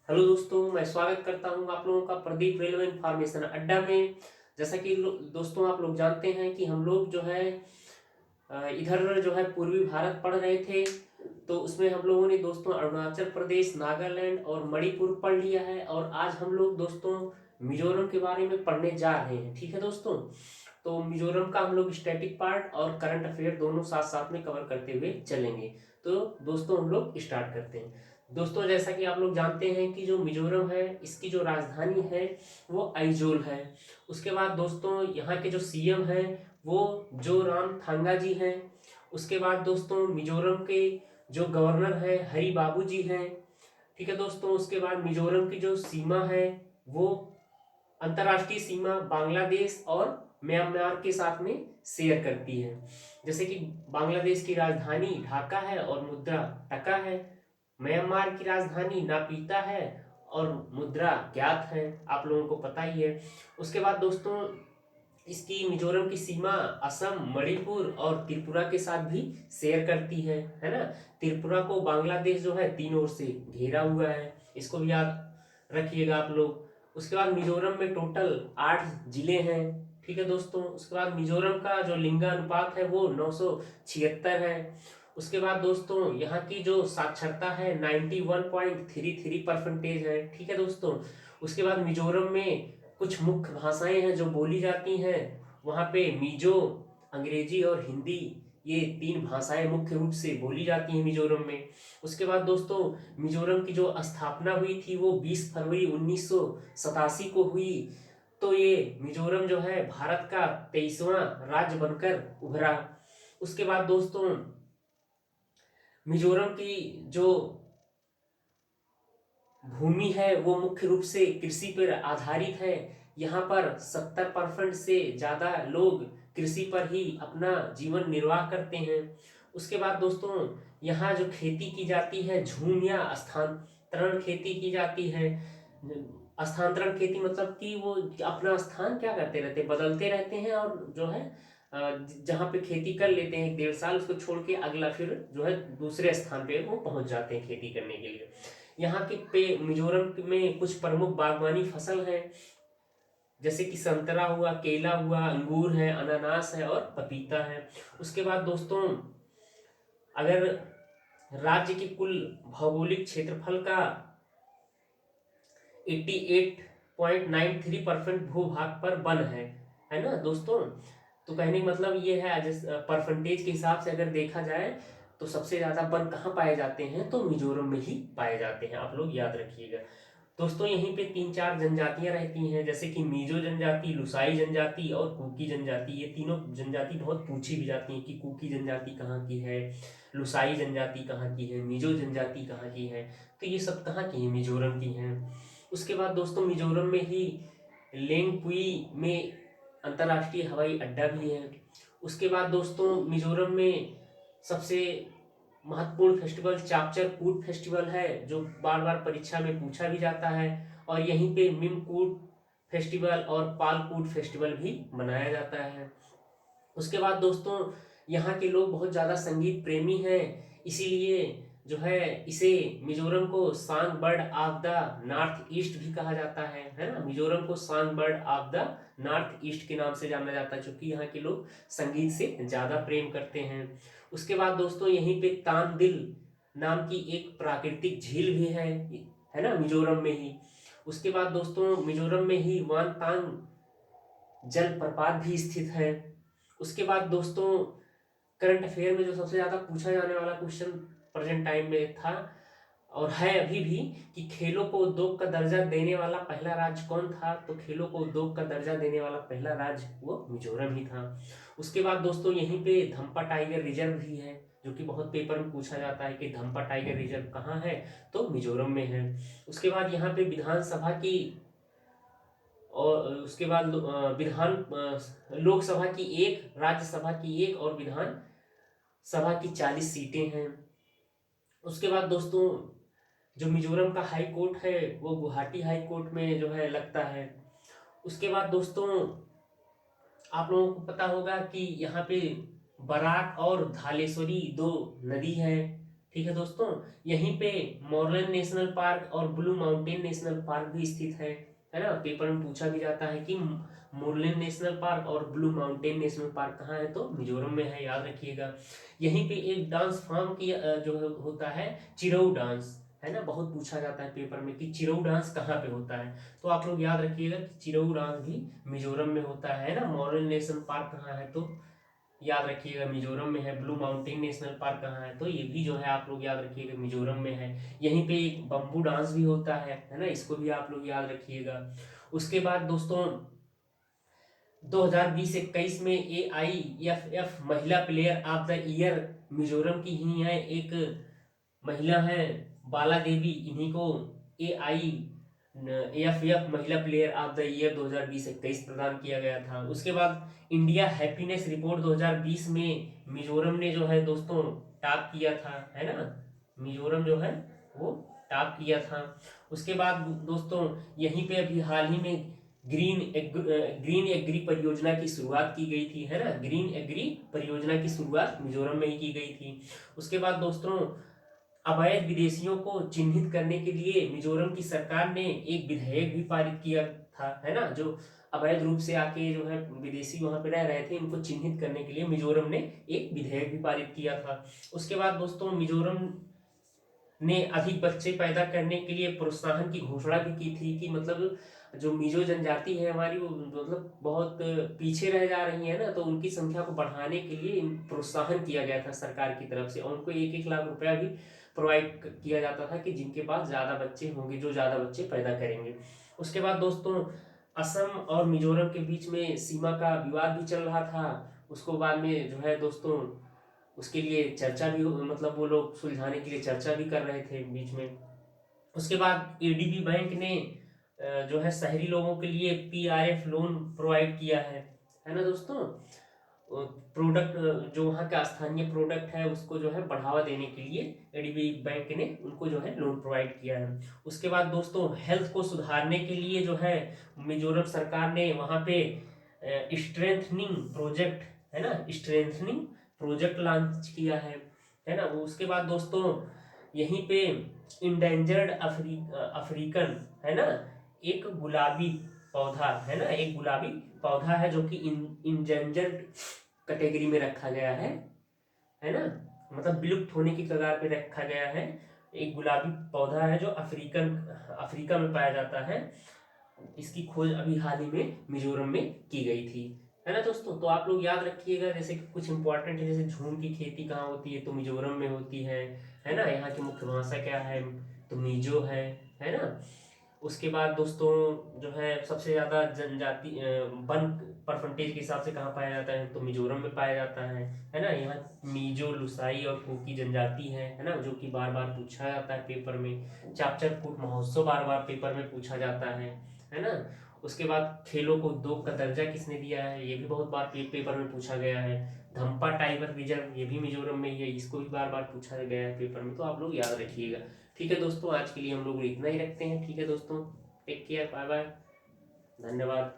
Hello दोस्तों, मैं स्वागत करता हूं आप लोगों का प्रदीप रेलवे इंफॉर्मेशन अड्डा में। जैसा कि दोस्तों आप लोग जानते हैं कि हम लोग जो है इधर जो है पूर्वी भारत पढ़ रहे थे। तो उसमें हम लोगों ने दोस्तों अरुणाचल प्रदेश, नागालैंड और मणिपुर पढ़ लिया है। और आज हम लोग दोस्तों मिजोरम के बारे में पढ़ने जा रहे हैं। ठीक है दोस्तों, तो मिजोरम का हम लोग स्टैटिक पार्ट और करंट अफेयर दोनों साथ साथ में कवर करते हुए चलेंगे। तो दोस्तों हम लोग स्टार्ट करते हैं। दोस्तों जैसा कि आप लोग जानते हैं कि जो मिजोरम है इसकी जो राजधानी है वो आइजोल है। उसके बाद दोस्तों यहाँ के जो सीएम हैं वो जोरामथांगा जी हैं। उसके बाद दोस्तों मिजोरम के जो गवर्नर है हरि बाबू जी हैं। ठीक है दोस्तों, उसके बाद मिजोरम की जो सीमा है वो अंतर्राष्ट्रीय सीमा बांग्लादेश और म्यांमार के साथ में शेयर करती है। जैसे कि बांग्लादेश की राजधानी ढाका है और मुद्रा टका है। म्यांमार की राजधानी नापीता है और मुद्रा ज्ञात है, आप लोगों को पता ही है। उसके बाद दोस्तों इसकी मिजोरम की सीमा असम, मणिपुर और त्रिपुरा के साथ भी शेयर करती है ना। त्रिपुरा को बांग्लादेश जो है तीन ओर से घेरा हुआ है, इसको भी याद रखिएगा आप लोग। उसके बाद मिजोरम में टोटल 8 जिले हैं। ठीक है दोस्तों, उसके बाद मिजोरम का जो लिंगानुपात है वो 976 है। उसके बाद दोस्तों यहाँ की जो साक्षरता है 91.33% है। ठीक है दोस्तों, उसके बाद मिजोरम में कुछ मुख्य भाषाएं हैं जो बोली जाती हैं। वहाँ पे मिजो, अंग्रेजी और हिंदी, ये तीन भाषाएं मुख्य रूप से बोली जाती हैं मिजोरम में। उसके बाद दोस्तों मिजोरम की जो स्थापना हुई थी वो 20 फरवरी 1987 को हुई। तो ये मिजोरम जो है भारत का 23वां राज्य बनकर उभरा। उसके बाद दोस्तों मिजोरम की जो भूमि है वो मुख्य रूप से कृषि पर आधारित है। यहाँ पर 70% से ज्यादा लोग कृषि पर ही अपना जीवन निर्वाह करते हैं। उसके बाद दोस्तों यहाँ जो खेती की जाती है झूम या स्थानांतरण खेती की जाती है। स्थानांतरण खेती मतलब कि वो अपना स्थान क्या करते रहते हैं, बदलते रहते हैं और जो है जहाँ पे खेती कर लेते हैं 1.5 साल, उसको छोड़ के अगला फिर जो है दूसरे स्थान पे वो पहुंच जाते हैं खेती करने के लिए। यहाँ के पे मिजोरम में कुछ प्रमुख बागवानी फसल है, जैसे कि संतरा हुआ, केला हुआ, अंगूर है, अनानास है और पपीता है। उसके बाद दोस्तों अगर राज्य के कुल भौगोलिक क्षेत्रफल का 88.93% भूभाग पर वन है ना दोस्तों। तो कहने का मतलब ये है परसेंटेज के हिसाब से अगर देखा जाए तो सबसे ज्यादा वन कहाँ पाए जाते हैं, तो मिजोरम में ही पाए जाते हैं, आप लोग याद रखिएगा। दोस्तों यहीं पे 3-4 जनजातियां रहती हैं, जैसे कि मिजो जनजाति, लुसाई जनजाति और कुकी जनजाति। ये तीनों जनजाति बहुत पूछी भी जाती हैं कि कुकी जनजाति कहाँ की है, लुसाई जनजाति कहाँ की है, मिजो जनजाति कहाँ की है। तो ये सब कहाँ की है, मिजोरम की हैं। उसके बाद दोस्तों मिजोरम में ही लेंगपुई में अंतर्राष्ट्रीय हवाई अड्डा भी है। उसके बाद दोस्तों मिजोरम में सबसे महत्वपूर्ण फेस्टिवल चापचर कूट फेस्टिवल है, जो बार बार परीक्षा में पूछा भी जाता है। और यहीं पे मिमकूट फेस्टिवल और पालकूट फेस्टिवल भी मनाया जाता है। उसके बाद दोस्तों यहाँ के लोग बहुत ज़्यादा संगीत प्रेमी हैं, इसीलिए जो है इसे मिजोरम को सांग bird of the north east भी कहा जाता है ना। मिजोरम को सांग bird of the north east के नाम से जाना जाता है, क्योंकि यहाँ के लोग संगीत से ज़्यादा प्रेम करते हैं। उसके बाद दोस्तों यहीं पे तानदिल नाम की एक प्राकृतिक झील भी है ना मिजोरम में ही। उसके बाद दोस्तों मिजोरम में ही वानतांग जलप्रपात भी स्थित है। उसके बाद दोस्तों करंट अफेयर में जो सबसे ज्यादा पूछा जाने वाला क्वेश्चन प्रेजेंट टाइम में था और है अभी भी, कि खेलों को उद्योग का दर्जा देने वाला पहला राज्य कौन था, तो खेलों को उद्योग का दर्जा देने वाला पहला राज्य वो मिजोरम ही था। उसके बाद दोस्तों यहीं पे धम्पा टाइगर रिजर्व भी है, जो कि बहुत पेपर में पूछा जाता है कि धम्पा टाइगर रिजर्व कहाँ है, तो मिजोरम में है। उसके बाद यहाँ पे विधानसभा की और उसके बाद लोकसभा की एक, राज्यसभा की एक और विधान सभा की 40 सीटें हैं। उसके बाद दोस्तों जो मिजोरम का हाई कोर्ट है वो गुवाहाटी हाई कोर्ट में जो है लगता है। उसके बाद दोस्तों आप लोगों को पता होगा कि यहाँ पे बराक और धालेश्वरी दो नदी है। ठीक है दोस्तों, यहीं पे मॉर्लन नेशनल पार्क और ब्लू माउंटेन नेशनल पार्क भी स्थित है ना। पेपर में पूछा भी जाता है कि मोरलेन नेशनल पार्क और ब्लू माउंटेन नेशनल पार्क कहाँ है, तो मिजोरम में है, याद रखिएगा। यहीं पे एक डांस फॉर्म की होता है चिरऊ डांस, है ना। बहुत पूछा जाता है पेपर में कि चिरऊ डांस कहाँ पे होता है, तो आप लोग याद रखिएगा कि चिरऊ डांस भी मिजोरम में होता है ना। मॉरल नेशनल पार्क कहाँ है, तो याद रखिएगा मिजोरम में है। ब्लू माउंटेन नेशनल पार्क कहाँ है, तो ये भी जो है आप लोग याद रखिएगा मिजोरम में है। यहीं पे एक बम्बू डांस भी होता है ना, इसको भी आप लोग याद रखिएगा। उसके बाद दोस्तों 2020-21 में AIFF महिला player of the year Mizoram की ही है, एक महिला है बाला देवी, इन्हीं को AIFF महिला प्लेयर ऑफ द ईयर 2020-21 प्रदान किया गया था। उसके बाद इंडिया हैप्पीनेस रिपोर्ट 2020 में मिजोरम ने जो है दोस्तों टॉप किया था, है ना। मिजोरम जो है वो टॉप किया था। उसके बाद दोस्तों यहीं पे अभी हाल ही में ग्रीन एग्री परियोजना की शुरुआत की गई थी, है ना। ग्रीन एग्री परियोजना की शुरुआत मिजोरम में ही की गई थी। उसके बाद दोस्तों अवैध विदेशियों को चिन्हित करने के लिए मिजोरम की सरकार ने एक विधेयक भी पारित किया था, है ना। जो अवैध रूप से आके जो है विदेशी वहां पे रह रहे थे, इनको चिन्हित करने के लिए मिजोरम ने एक विधेयक भी पारित किया था। उसके बाद दोस्तों मिजोरम ने अधिक बच्चे पैदा करने के लिए प्रोत्साहन की घोषणा भी की थी कि मतलब जो मिजो जनजाति है हमारी, वो मतलब बहुत पीछे रह जा रही है ना, तो उनकी संख्या को बढ़ाने के लिए प्रोत्साहन किया गया था सरकार की तरफ से, और उनको 1-1 लाख रुपया भी प्रोवाइड किया जाता था कि जिनके पास ज़्यादा बच्चे होंगे, जो ज़्यादा बच्चे पैदा करेंगे। उसके बाद दोस्तों असम और मिजोरम के बीच में सीमा का विवाद भी चल रहा था, उसको बाद में जो है दोस्तों उसके लिए चर्चा भी मतलब वो लोग सुलझाने के लिए चर्चा भी कर रहे थे बीच में। उसके बाद ADB बैंक ने जो है शहरी लोगों के लिए PRF लोन प्रोवाइड किया है ना दोस्तों। प्रोडक्ट जो वहाँ का स्थानीय प्रोडक्ट है उसको जो है बढ़ावा देने के लिए ADB बैंक ने उनको जो है लोन प्रोवाइड किया है। उसके बाद दोस्तों हेल्थ को सुधारने के लिए जो है मिजोरम सरकार ने वहाँ पे स्ट्रेंथनिंग प्रोजेक्ट, है ना, स्ट्रेंथनिंग प्रोजेक्ट लॉन्च किया है ना। उसके बाद दोस्तों यहीं पे इंडेंजर्ड अफ्रीकन, है ना, एक गुलाबी पौधा, है ना, एक गुलाबी पौधा है जो कि इंडेंजर्ड कैटेगरी में रखा गया है ना, मतलब विलुप्त होने की कगार पे रखा गया है। एक गुलाबी पौधा है जो अफ्रीका में पाया जाता है। इसकी खोज अभी हाल ही में मिजोरम में की गई थी, है ना दोस्तों। तो आप लोग याद रखिएगा, जैसे कि कुछ इंपॉर्टेंट है, जैसे झूम की खेती कहाँ होती है, तो मिजोरम में होती है ना। यहाँ की मुख्य भाषा क्या है, तो मिजो है ना। उसके बाद दोस्तों जो है सबसे ज़्यादा जनजाति वन परसेंटेज के हिसाब से कहाँ पाया जाता है, तो मिजोरम में पाया जाता है ना। यहाँ मिजो, लुसाई और कुकी जनजाति है ना, जो कि बार बार पूछा जाता है पेपर में। चापचर कूट महोत्सव बार बार पेपर में पूछा जाता है ना। उसके बाद खेलों को उद्योग का दर्जा किसने दिया है, ये भी बहुत बार पेपर में पूछा गया है। धम्पा टाइगर रिजर्व, ये भी मिजोरम में ही है, इसको भी बार बार पूछा गया है पेपर में, तो आप लोग याद रखिएगा। ठीक है दोस्तों, आज के लिए हम लोग इतना ही रखते हैं। ठीक है दोस्तों, टेक केयर, बाय बाय, धन्यवाद।